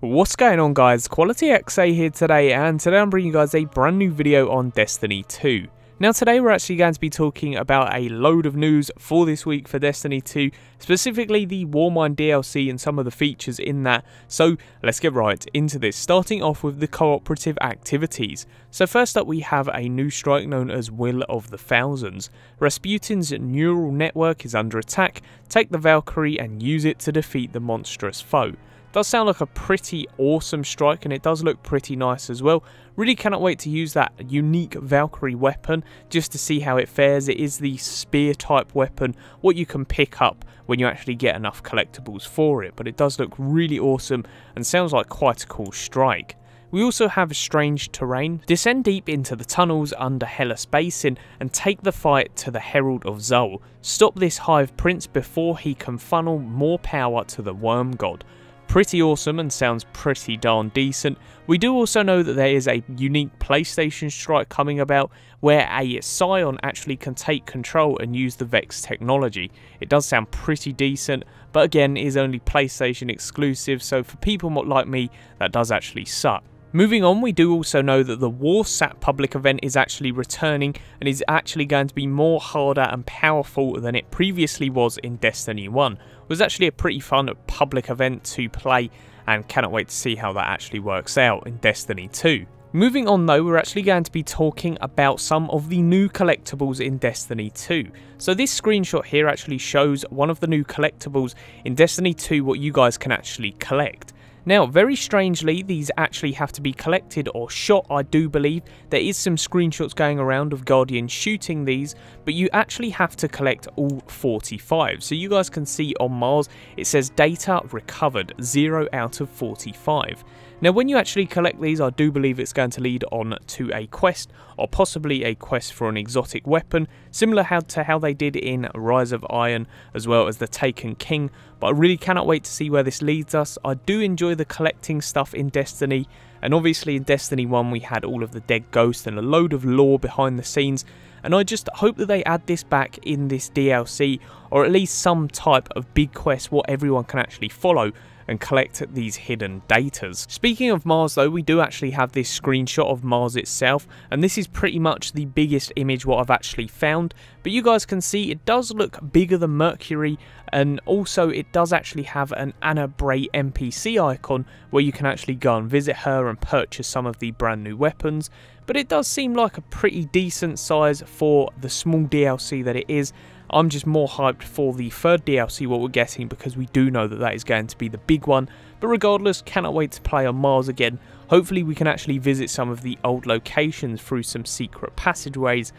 What's going on, guys? Quality XA here today, and today I'm bringing you guys a brand new video on Destiny 2. Now today we're actually going to be talking about a load of news for this week for Destiny 2, specifically the Warmind DLC and some of the features in that. So let's get right into this, starting off with the Cooperative Activities. So first up we have a new strike known as Will of the Thousands. Rasputin's neural network is under attack. Take the Valkyrie and use it to defeat the monstrous foe. Does sound like a pretty awesome strike, and it does look pretty nice as well. Really cannot wait to use that unique Valkyrie weapon just to see how it fares. It is the spear type weapon, what you can pick up when you actually get enough collectibles for it, but it does look really awesome and sounds like quite a cool strike. We also have strange terrain. Descend deep into the tunnels under Hellas Basin and take the fight to the Herald of Zol. Stop this Hive Prince before he can funnel more power to the Worm God. Pretty awesome and sounds pretty darn decent. We do also know that there is a unique PlayStation strike coming about where a Scion actually can take control and use the Vex technology. It does sound pretty decent, but again is only PlayStation exclusive, so for people like me that does actually suck. Moving on, we do also know that the Warsat public event is actually returning and is actually going to be more harder and powerful than it previously was in Destiny 1. It was actually a pretty fun public event to play, and cannot wait to see how that actually works out in Destiny 2. Moving on though, we're actually going to be talking about some of the new collectibles in Destiny 2. So this screenshot here actually shows one of the new collectibles in Destiny 2, what you guys can actually collect. Now, very strangely, these actually have to be collected or shot, I do believe. There is some screenshots going around of Guardians shooting these, but you actually have to collect all 45. So you guys can see on Mars, it says data recovered, 0 out of 45. Now, when you actually collect these, I do believe it's going to lead on to a quest, or possibly a quest for an exotic weapon, similar to how they did in Rise of Iron, as well as the Taken King, but I really cannot wait to see where this leads us. I do enjoy the collecting stuff in Destiny, and obviously in Destiny 1 we had all of the dead ghosts and a load of lore behind the scenes, and I just hope that they add this back in this DLC, or at least some type of big quest what everyone can actually follow and collect these hidden datas. Speaking of Mars though, we do actually have this screenshot of Mars itself, and this is pretty much the biggest image what I've actually found, but you guys can see it does look bigger than Mercury, and also it does actually have an Anna Bray NPC icon where you can actually go and visit her and purchase some of the brand new weapons, but it does seem like a pretty decent size for the small DLC that it is. I'm just more hyped for the third DLC what we're getting, because we do know that that is going to be the big one. But regardless, cannot wait to play on Mars again. Hopefully we can actually visit some of the old locations through some secret passageways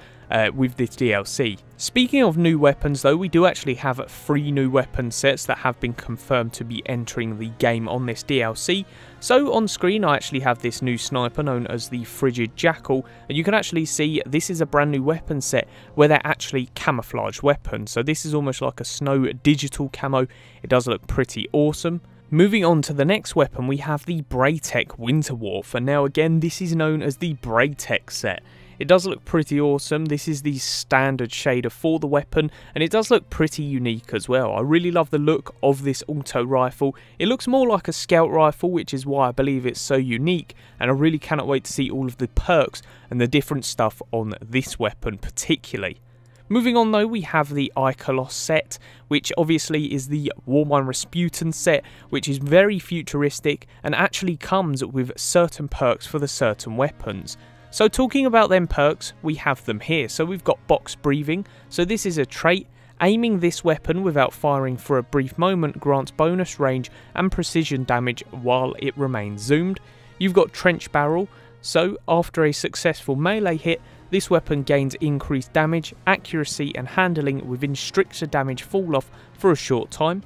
with this DLC. Speaking of new weapons though, we do actually have 3 new weapon sets that have been confirmed to be entering the game on this DLC. So on screen I actually have this new sniper known as the Frigid Jackal, and you can actually see this is a brand new weapon set where they're actually camouflage weapons. So this is almost like a snow digital camo. It does look pretty awesome. Moving on to the next weapon, we have the Braytech Winter Wolf, and now again this is known as the Braytech set. It does look pretty awesome. This is the standard shader for the weapon, and it does look pretty unique as well. I really love the look of this auto rifle. It looks more like a scout rifle, which is why I believe it's so unique, and I really cannot wait to see all of the perks and the different stuff on this weapon particularly. Moving on though, we have the Icolos set, which obviously is the Warmind Rasputin set, which is very futuristic and actually comes with certain perks for the certain weapons. So talking about them perks, we have them here. So we've got box breathing. So this is a trait. Aiming this weapon without firing for a brief moment grants bonus range and precision damage while it remains zoomed. You've got trench barrel. So after a successful melee hit, this weapon gains increased damage, accuracy and handling within stricter damage fall off for a short time.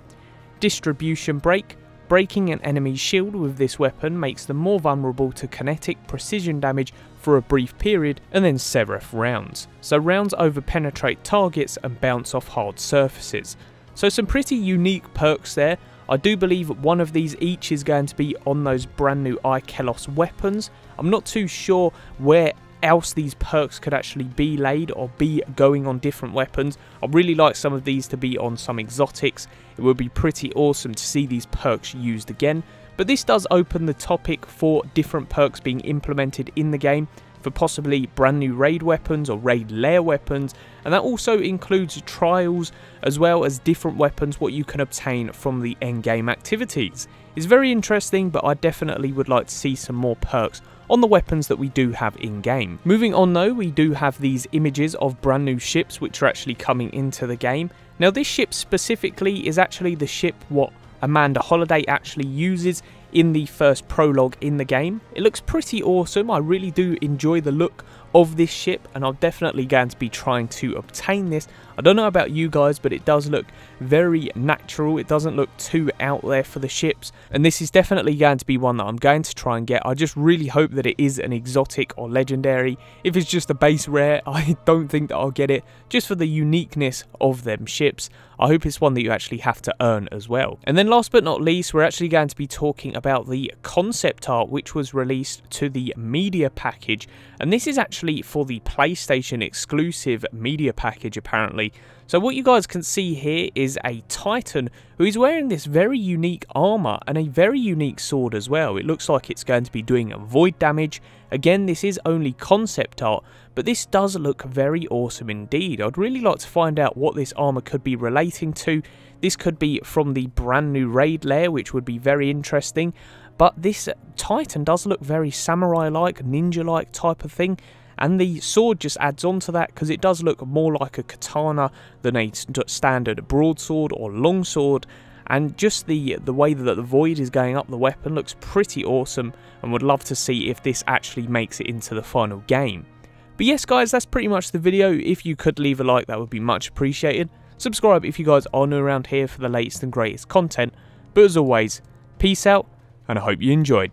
Distribution break. Breaking an enemy's shield with this weapon makes them more vulnerable to kinetic precision damage for a brief period, and then Seraph rounds. So rounds over-penetrate targets and bounce off hard surfaces. So some pretty unique perks there. I do believe one of these each is going to be on those brand new Icolos weapons. I'm not too sure where else these perks could actually be laid or be going on different weapons. I'd really like some of these to be on some exotics. It would be pretty awesome to see these perks used again. But this does open the topic for different perks being implemented in the game for possibly brand new raid weapons or raid lair weapons, and that also includes trials as well as different weapons what you can obtain from the endgame activities. It's very interesting, but I definitely would like to see some more perks on the weapons that we do have in game. Moving on though, we do have these images of brand new ships which are actually coming into the game. Now this ship specifically is actually the ship what Amanda Holiday actually uses in the first prologue in the game. It looks pretty awesome. I really do enjoy the look of this ship, and I'm definitely going to be trying to obtain this. I don't know about you guys, but it does look very natural. It doesn't look too out there for the ships, and this is definitely going to be one that I'm going to try and get. I just really hope that it is an exotic or legendary. If it's just a base rare, I don't think that I'll get it, just for the uniqueness of them ships. I hope it's one that you actually have to earn as well. And then last but not least, we're actually going to be talking about the concept art which was released to the media package, and this is actually for the PlayStation exclusive media package apparently. So what you guys can see here is a Titan who is wearing this very unique armor and a very unique sword as well. It looks like it's going to be doing void damage. Again, this is only concept art, but this does look very awesome indeed. I'd really like to find out what this armor could be relating to. This could be from the brand new raid lair, which would be very interesting. But this Titan does look very samurai-like, ninja-like type of thing. And the sword just adds on to that, because it does look more like a katana than a standard broadsword or longsword. And just the way that the void is going up the weapon looks pretty awesome, and would love to see if this actually makes it into the final game. But yes guys, that's pretty much the video. If you could leave a like, that would be much appreciated. Subscribe if you guys are new around here for the latest and greatest content. But as always, peace out, and I hope you enjoyed.